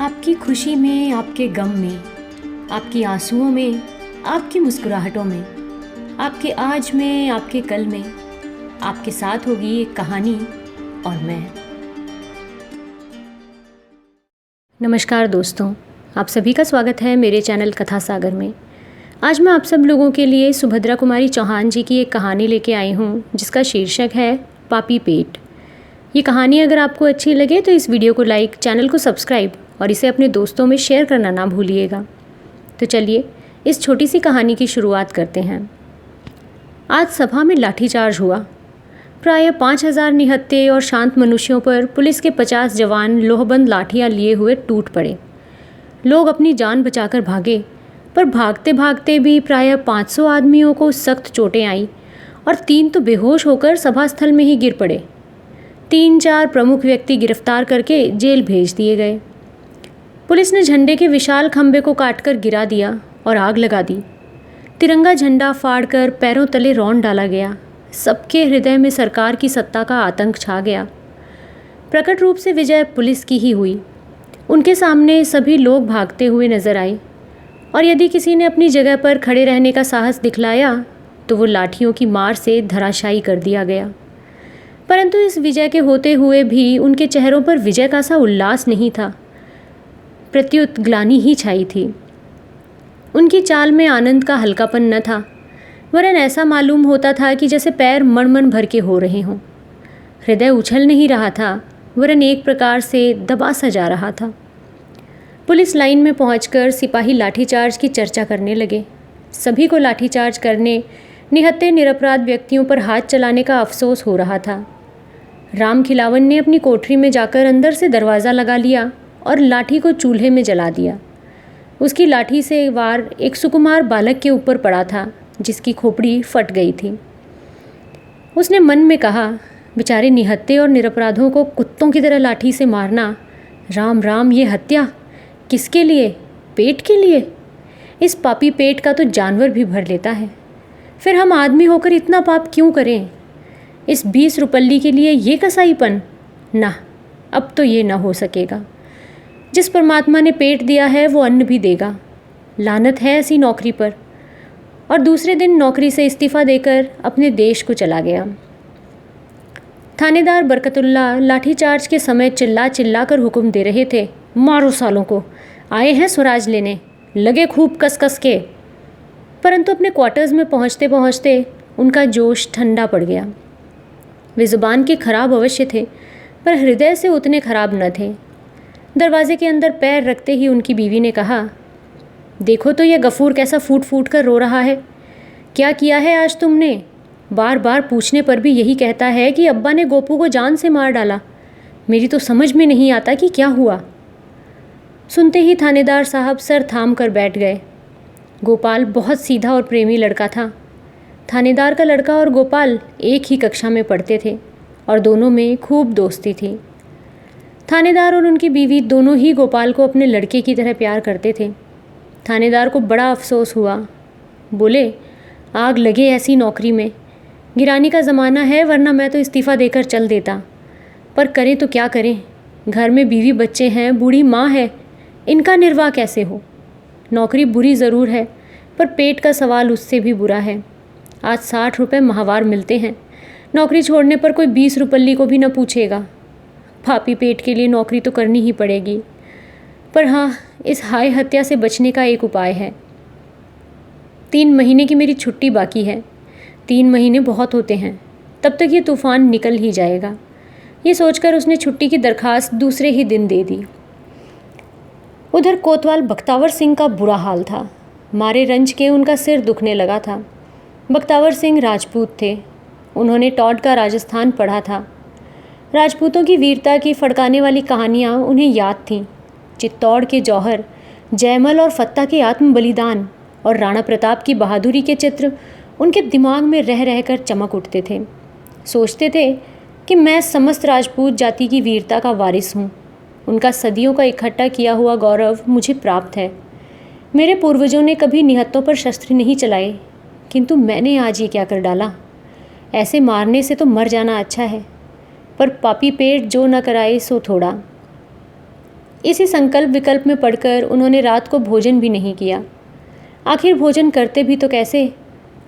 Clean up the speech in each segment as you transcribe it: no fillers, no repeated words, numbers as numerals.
आपकी खुशी में, आपके गम में, आपकी आंसुओं में, आपकी मुस्कुराहटों में, आपके आज में, आपके कल में, आपके साथ होगी एक कहानी और मैं। नमस्कार दोस्तों, आप सभी का स्वागत है मेरे चैनल कथा सागर में। आज मैं आप सब लोगों के लिए सुभद्रा कुमारी चौहान जी की एक कहानी लेके आई हूँ जिसका शीर्षक है पापी पेट। ये कहानी अगर आपको अच्छी लगे तो इस वीडियो को लाइक, चैनल को सब्सक्राइब और इसे अपने दोस्तों में शेयर करना ना भूलिएगा। तो चलिए इस छोटी सी कहानी की शुरुआत करते हैं। आज सभा में लाठीचार्ज हुआ। प्रायः 5000 निहत्थे और शांत मनुष्यों पर पुलिस के 50 जवान लोहबंद लाठियां लिए हुए टूट पड़े। लोग अपनी जान बचाकर भागे, पर भागते भागते भी प्रायः 500 आदमियों को सख्त चोटें आईं और 3 तो बेहोश होकर सभा स्थल में ही गिर पड़े। 3-4 प्रमुख व्यक्ति गिरफ्तार करके जेल भेज दिए गए। पुलिस ने झंडे के विशाल खंभे को काटकर गिरा दिया और आग लगा दी। तिरंगा झंडा फाड़कर पैरों तले रौंद डाला गया। सबके हृदय में सरकार की सत्ता का आतंक छा गया। प्रकट रूप से विजय पुलिस की ही हुई। उनके सामने सभी लोग भागते हुए नजर आए और यदि किसी ने अपनी जगह पर खड़े रहने का साहस दिखलाया तो वो लाठियों की मार से धराशायी कर दिया गया। परंतु इस विजय के होते हुए भी उनके चेहरों पर विजय का सा उल्लास नहीं था, प्रत्युत ग्लानि ही छाई थी। उनकी चाल में आनंद का हल्कापन न था, वरन ऐसा मालूम होता था कि जैसे पैर मन भर के हो रहे हों। हृदय उछल नहीं रहा था, वरन एक प्रकार से दबा सा जा रहा था। पुलिस लाइन में पहुंचकर सिपाही लाठीचार्ज की चर्चा करने लगे। सभी को लाठीचार्ज करने, निहत्थे निरपराध व्यक्तियों पर हाथ चलाने का अफसोस हो रहा था। राम खिलावन ने अपनी कोठरी में जाकर अंदर से दरवाज़ा लगा लिया और लाठी को चूल्हे में जला दिया। उसकी लाठी से वार एक सुकुमार बालक के ऊपर पड़ा था जिसकी खोपड़ी फट गई थी। उसने मन में कहा, बेचारे निहत्थे और निरपराधों को कुत्तों की तरह लाठी से मारना, राम राम, ये हत्या किसके लिए? पेट के लिए? इस पापी पेट का तो जानवर भी भर लेता है, फिर हम आदमी होकर इतना पाप क्यों करें? इस 20 रुपल्ली के लिए ये कसाईपन? ना, अब तो ये ना हो सकेगा। जिस परमात्मा ने पेट दिया है वो अन्न भी देगा। लानत है ऐसी नौकरी पर। और दूसरे दिन नौकरी से इस्तीफ़ा देकर अपने देश को चला गया। थानेदार बरकतुल्ला लाठीचार्ज के समय चिल्ला चिल्ला कर हुक्म दे रहे थे, मारो सालों को, आए हैं स्वराज लेने, लगे खूब कस कस के। परंतु अपने क्वार्टर्स में पहुंचते पहुंचते उनका जोश ठंडा पड़ गया। वे ज़ुबान के खराब अवश्य थे, पर हृदय से उतने खराब न थे। दरवाजे के अंदर पैर रखते ही उनकी बीवी ने कहा, देखो तो ये गफूर कैसा फूट फूट कर रो रहा है। क्या किया है आज तुमने? बार बार पूछने पर भी यही कहता है कि अब्बा ने गोपू को जान से मार डाला। मेरी तो समझ में नहीं आता कि क्या हुआ। सुनते ही थानेदार साहब सर थाम कर बैठ गए। गोपाल बहुत सीधा और प्रेमी लड़का था। थानेदार का लड़का और गोपाल एक ही कक्षा में पढ़ते थे और दोनों में खूब दोस्ती थी। थानेदार और उनकी बीवी दोनों ही गोपाल को अपने लड़के की तरह प्यार करते थे। थानेदार को बड़ा अफसोस हुआ। बोले, आग लगे ऐसी नौकरी में। गिरानी का ज़माना है, वरना मैं तो इस्तीफ़ा देकर चल देता। पर करें तो क्या करें? घर में बीवी बच्चे हैं, बूढ़ी माँ है, इनका निर्वाह कैसे हो? नौकरी बुरी ज़रूर है, पर पेट का सवाल उससे भी बुरा है। आज 60 रुपये माहवार मिलते हैं। नौकरी छोड़ने पर कोई 20 रुपल्ली को भी न पूछेगा। पापी पेट के लिए नौकरी तो करनी ही पड़ेगी। पर हाँ, इस हाय हत्या से बचने का एक उपाय है। 3 महीने की मेरी छुट्टी बाकी है। 3 महीने बहुत होते हैं, तब तक ये तूफ़ान निकल ही जाएगा। ये सोचकर उसने छुट्टी की दरखास्त दूसरे ही दिन दे दी। उधर कोतवाल बख्तावर सिंह का बुरा हाल था। मारे रंज के उनका सिर दुखने लगा था। बख्तावर सिंह राजपूत थे। उन्होंने टॉड का राजस्थान पढ़ा था। राजपूतों की वीरता की फड़काने वाली कहानियाँ उन्हें याद थीं। चित्तौड़ के जौहर, जयमल और फत्ता के आत्म बलिदान और राणा प्रताप की बहादुरी के चित्र उनके दिमाग में रह रहकर चमक उठते थे। सोचते थे कि मैं समस्त राजपूत जाति की वीरता का वारिस हूँ। उनका सदियों का इकट्ठा किया हुआ गौरव मुझे प्राप्त है। मेरे पूर्वजों ने कभी निहत्तों पर शस्त्र नहीं चलाए, किंतु मैंने आज ये क्या कर डाला। ऐसे मारने से तो मर जाना अच्छा है, पर पापी पेट जो न कराए सो थोड़ा। इसी संकल्प विकल्प में पड़कर उन्होंने रात को भोजन भी नहीं किया। आखिर भोजन करते भी तो कैसे?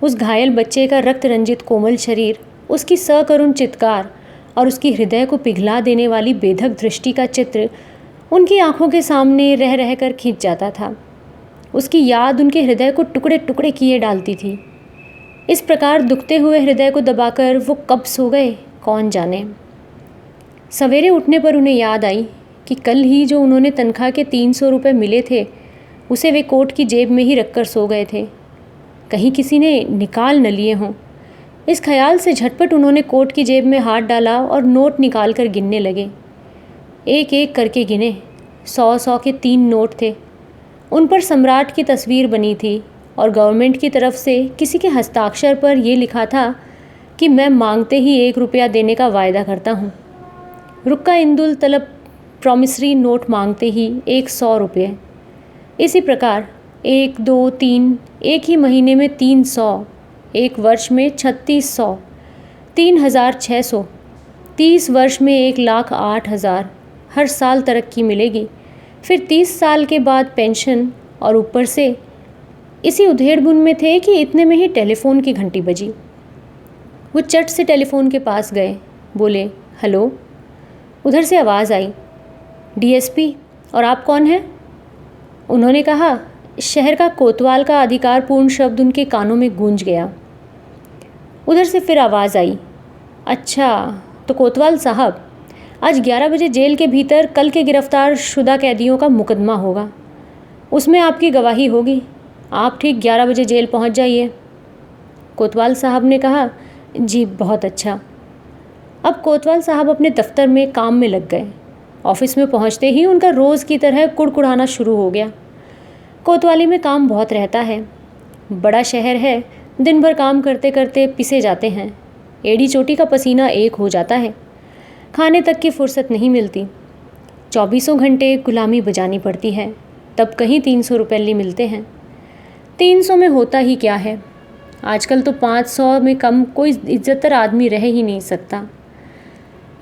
उस घायल बच्चे का रक्त रंजित कोमल शरीर, उसकी सकरुण चित्कार और उसकी हृदय को पिघला देने वाली बेधक दृष्टि का चित्र उनकी आंखों के सामने रह रह कर खींच जाता था। उसकी याद उनके हृदय को टुकड़े टुकड़े किए डालती थी। इस प्रकार दुखते हुए हृदय को दबाकर वो कब सो गए, कौन जाने। सवेरे उठने पर उन्हें याद आई कि कल ही जो उन्होंने तनख्वाह के 300 रुपये मिले थे, उसे वे कोट की जेब में ही रखकर सो गए थे। कहीं किसी ने निकाल न लिए हों। इस ख्याल से झटपट उन्होंने कोट की जेब में हाथ डाला और नोट निकाल कर गिनने लगे। एक एक करके गिने। 100-100 के 3 नोट थे। उन पर सम्राट की तस्वीर बनी थी और गवर्नमेंट की तरफ से किसी के हस्ताक्षर पर यह लिखा था कि मैं मांगते ही 1 रुपया देने का वायदा करता हूँ। रुक्का इंदुल तलब प्रॉमिसरी नोट मांगते ही 100 रुपये। इसी प्रकार 1, 2, 3, एक ही महीने में 300, एक वर्ष में 3600, 3600, 30 वर्ष में 1,08,000। हर साल तरक्की मिलेगी, फिर 30 साल के बाद पेंशन, और ऊपर से इसी उधेड़-बुन में थे कि इतने में ही टेलीफोन की घंटी बजी। वो चट से टेलीफोन के पास गए, बोले, हेलो। उधर से आवाज़ आई, डीएसपी, और आप कौन हैं? उन्होंने कहा। शहर का कोतवाल का अधिकारपूर्ण शब्द उनके कानों में गूंज गया। उधर से फिर आवाज़ आई, अच्छा तो कोतवाल साहब, आज 11 बजे जेल के भीतर कल के गिरफ्तार शुदा कैदियों का मुकदमा होगा। उसमें आपकी गवाही होगी। आप ठीक 11 बजे जेल पहुंच जाइए। कोतवाल साहब ने कहा, जी बहुत अच्छा। अब कोतवाल साहब अपने दफ्तर में काम में लग गए। ऑफिस में पहुंचते ही उनका रोज़ की तरह कुड़कुड़ाना शुरू हो गया। कोतवाली में काम बहुत रहता है। बड़ा शहर है, दिन भर काम करते करते पिसे जाते हैं। एड़ी चोटी का पसीना एक हो जाता है। खाने तक की फुर्सत नहीं मिलती। 24 घंटे गुलामी बजानी पड़ती है, तब कहीं 300 रुपये मिलते हैं। 300 में होता ही क्या है? आजकल तो 500 में कम कोई इज्जतदार आदमी रह ही नहीं सकता।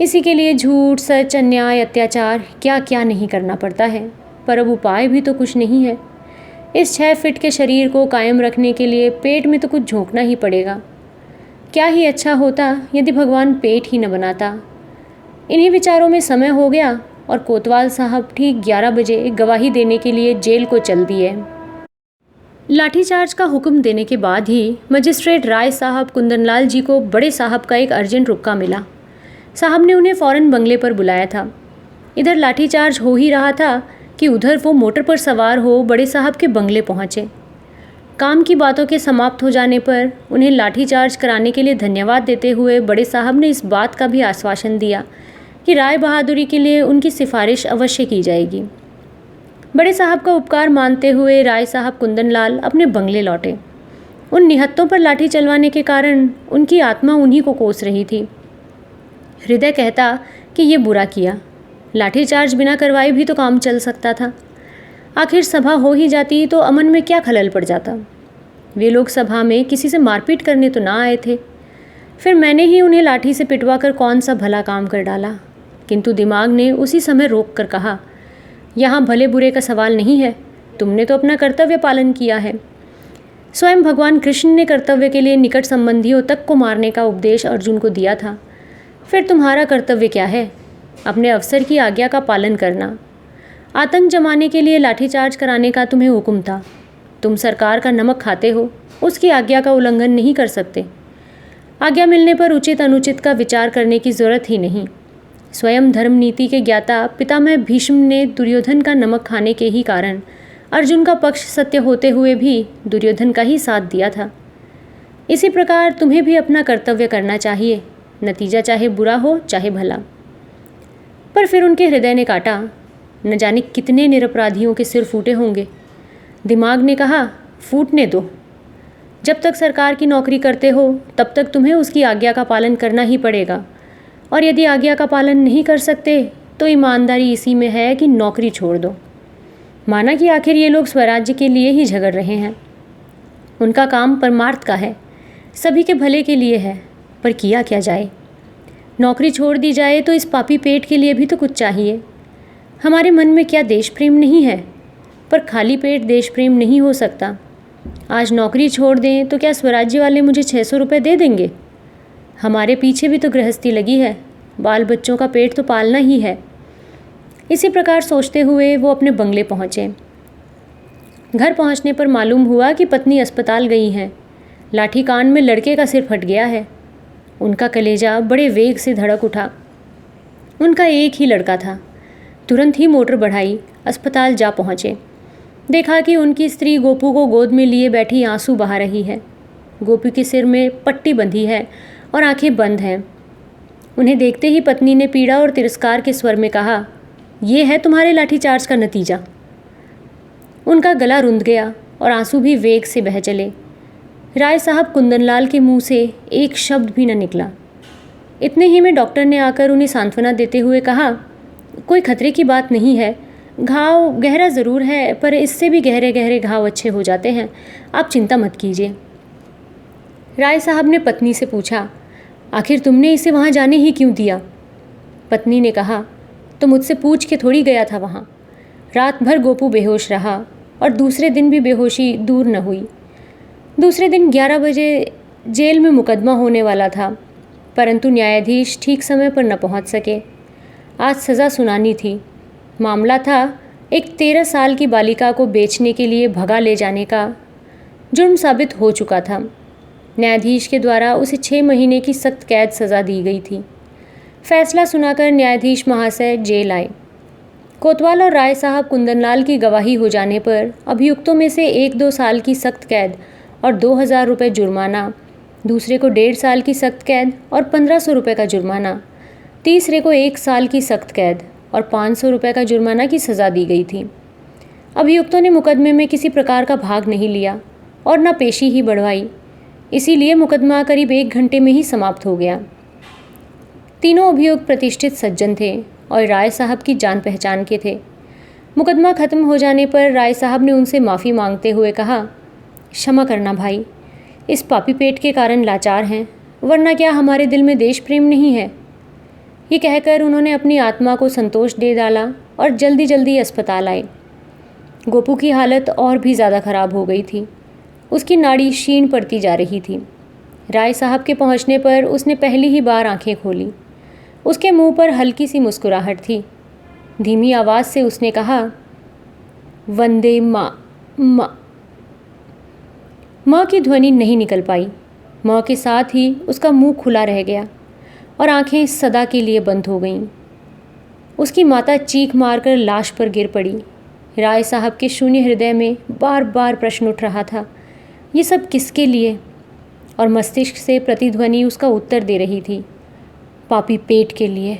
इसी के लिए झूठ, सच, अन्याय, अत्याचार क्या क्या नहीं करना पड़ता है। पर अब उपाय भी तो कुछ नहीं है। इस 6 फीट के शरीर को कायम रखने के लिए पेट में तो कुछ झोंकना ही पड़ेगा। क्या ही अच्छा होता यदि भगवान पेट ही न बनाता। इन्हीं विचारों में समय हो गया और कोतवाल साहब ठीक 11 बजे गवाही देने के लिए जेल को चल दिए। लाठीचार्ज का हुक्म देने के बाद ही मजिस्ट्रेट राय साहब कुंदनलाल जी को बड़े साहब का एक अर्जेंट रुक्का मिला। साहब ने उन्हें फ़ौरन बंगले पर बुलाया था। इधर लाठीचार्ज हो ही रहा था कि उधर वो मोटर पर सवार हो बड़े साहब के बंगले पहुँचे। काम की बातों के समाप्त हो जाने पर उन्हें लाठीचार्ज कराने के लिए धन्यवाद देते हुए बड़े साहब ने इस बात का भी आश्वासन दिया कि राय बहादुरी के लिए उनकी सिफारिश अवश्य की जाएगी। बड़े साहब का उपकार मानते हुए राय साहब कुंदनलाल अपने बंगले लौटे। उन निहत्तों पर लाठी चलवाने के कारण उनकी आत्मा उन्हीं को कोस रही थी। हृदय कहता कि ये बुरा किया। लाठीचार्ज बिना करवाए भी तो काम चल सकता था। आखिर सभा हो ही जाती तो अमन में क्या खलल पड़ जाता। वे लोग सभा में किसी से मारपीट करने तो ना आए थे। फिर मैंने ही उन्हें लाठी से पिटवा कर कौन सा भला काम कर डाला। किंतु दिमाग ने उसी समय रोक कर कहा, यहाँ भले बुरे का सवाल नहीं है, तुमने तो अपना कर्तव्य पालन किया है। स्वयं भगवान कृष्ण ने कर्तव्य के लिए निकट संबंधियों तक को मारने का उपदेश अर्जुन को दिया था। फिर तुम्हारा कर्तव्य क्या है? अपने अफसर की आज्ञा का पालन करना। आतंक जमाने के लिए लाठीचार्ज कराने का तुम्हें हुक्म था। तुम सरकार का नमक खाते हो, उसकी आज्ञा का उल्लंघन नहीं कर सकते। आज्ञा मिलने पर उचित अनुचित का विचार करने की जरूरत ही नहीं। स्वयं धर्म नीति के ज्ञाता पितामह भीष्म ने दुर्योधन का नमक खाने के ही कारण अर्जुन का पक्ष सत्य होते हुए भी दुर्योधन का ही साथ दिया था। इसी प्रकार तुम्हें भी अपना कर्तव्य करना चाहिए, नतीजा चाहे बुरा हो चाहे भला। पर फिर उनके हृदय ने काटा, न जाने कितने निरपराधियों के सिर फूटे होंगे। दिमाग ने कहा, फूटने दो। जब तक सरकार की नौकरी करते हो तब तक तुम्हें उसकी आज्ञा का पालन करना ही पड़ेगा, और यदि आज्ञा का पालन नहीं कर सकते तो ईमानदारी इसी में है कि नौकरी छोड़ दो। माना कि आखिर ये लोग स्वराज्य के लिए ही झगड़ रहे हैं। उनका काम परमार्थ का है, सभी के भले के लिए है, पर किया क्या जाए। नौकरी छोड़ दी जाए तो इस पापी पेट के लिए भी तो कुछ चाहिए। हमारे मन में क्या देश प्रेम नहीं है? पर खाली पेट देश प्रेम नहीं हो सकता। आज नौकरी छोड़ दें तो क्या स्वराज्य वाले मुझे 600 रुपये दे देंगे? हमारे पीछे भी तो गृहस्थी लगी है, बाल बच्चों का पेट तो पालना ही है। इसी प्रकार सोचते हुए वो अपने बंगले पहुँचे। घर पहुँचने पर मालूम हुआ कि पत्नी अस्पताल गई हैं। लाठी कांड में लड़के का सिर फट गया है। उनका कलेजा बड़े वेग से धड़क उठा। उनका एक ही लड़का था। तुरंत ही मोटर बढ़ाई, अस्पताल जा पहुँचे। देखा कि उनकी स्त्री गोपू को गोद में लिए बैठी आंसू बहा रही है। गोपू के सिर में पट्टी बंधी है और आंखें बंद हैं। उन्हें देखते ही पत्नी ने पीड़ा और तिरस्कार के स्वर में कहा, ये है तुम्हारे लाठीचार्ज का नतीजा। उनका गला रुंध गया और आंसू भी वेग से बह चले। राय साहब कुंदनलाल के मुंह से एक शब्द भी न निकला। इतने ही में डॉक्टर ने आकर उन्हें सांत्वना देते हुए कहा, कोई खतरे की बात नहीं है, घाव गहरा ज़रूर है पर इससे भी गहरे गहरे घाव अच्छे हो जाते हैं, आप चिंता मत कीजिए। राय साहब ने पत्नी से पूछा, आखिर तुमने इसे वहाँ जाने ही क्यों दिया? पत्नी ने कहा, तो मुझसे पूछ के थोड़ी गया था वहाँ। रात भर गोपू बेहोश रहा और दूसरे दिन भी बेहोशी दूर न हुई। दूसरे दिन 11 बजे जेल में मुकदमा होने वाला था, परंतु न्यायाधीश ठीक समय पर न पहुँच सके। आज सज़ा सुनानी थी। मामला था एक 13 साल की बालिका को बेचने के लिए भगा ले जाने का। जुर्म साबित हो चुका था। न्यायाधीश के द्वारा उसे 6 महीने की सख्त कैद सज़ा दी गई थी। फैसला सुनाकर न्यायाधीश महाशय जेल आए। कोतवाल और राय साहब कुंदनलाल की गवाही हो जाने पर अभियुक्तों में से 1-2 साल की सख्त कैद और 2000 रुपये जुर्माना, दूसरे को 1.5 साल की सख्त कैद और 1500 रुपये का जुर्माना, तीसरे को 1 साल की सख्त कैद और 500 रुपये का जुर्माना की सज़ा दी गई थी। अभियुक्तों ने मुकदमे में किसी प्रकार का भाग नहीं लिया और न पेशी ही बढ़वाई, इसीलिए मुकदमा करीब 1 घंटे में ही समाप्त हो गया। तीनों अभियुक्त प्रतिष्ठित सज्जन थे और राय साहब की जान पहचान के थे। मुकदमा खत्म हो जाने पर राय साहब ने उनसे माफ़ी मांगते हुए कहा, क्षमा करना भाई, इस पापी पेट के कारण लाचार हैं, वरना क्या हमारे दिल में देश प्रेम नहीं है? ये कहकर उन्होंने अपनी आत्मा को संतोष दे डाला और जल्दी जल्दी अस्पताल आए। गोपू की हालत और भी ज़्यादा खराब हो गई थी। उसकी नाड़ी क्षीण पड़ती जा रही थी। राय साहब के पहुंचने पर उसने पहली ही बार आंखें खोली। उसके मुंह पर हल्की सी मुस्कुराहट थी। धीमी आवाज़ से उसने कहा, वंदे माँ। माँ की ध्वनि नहीं निकल पाई। माँ के साथ ही उसका मुंह खुला रह गया और आंखें सदा के लिए बंद हो गईं। उसकी माता चीख मारकर लाश पर गिर पड़ी। राय साहब के शून्य हृदय में बार बार प्रश्न उठ रहा था, ये सब किसके लिए? और मस्तिष्क से प्रतिध्वनि उसका उत्तर दे रही थी, पापी पेट के लिए।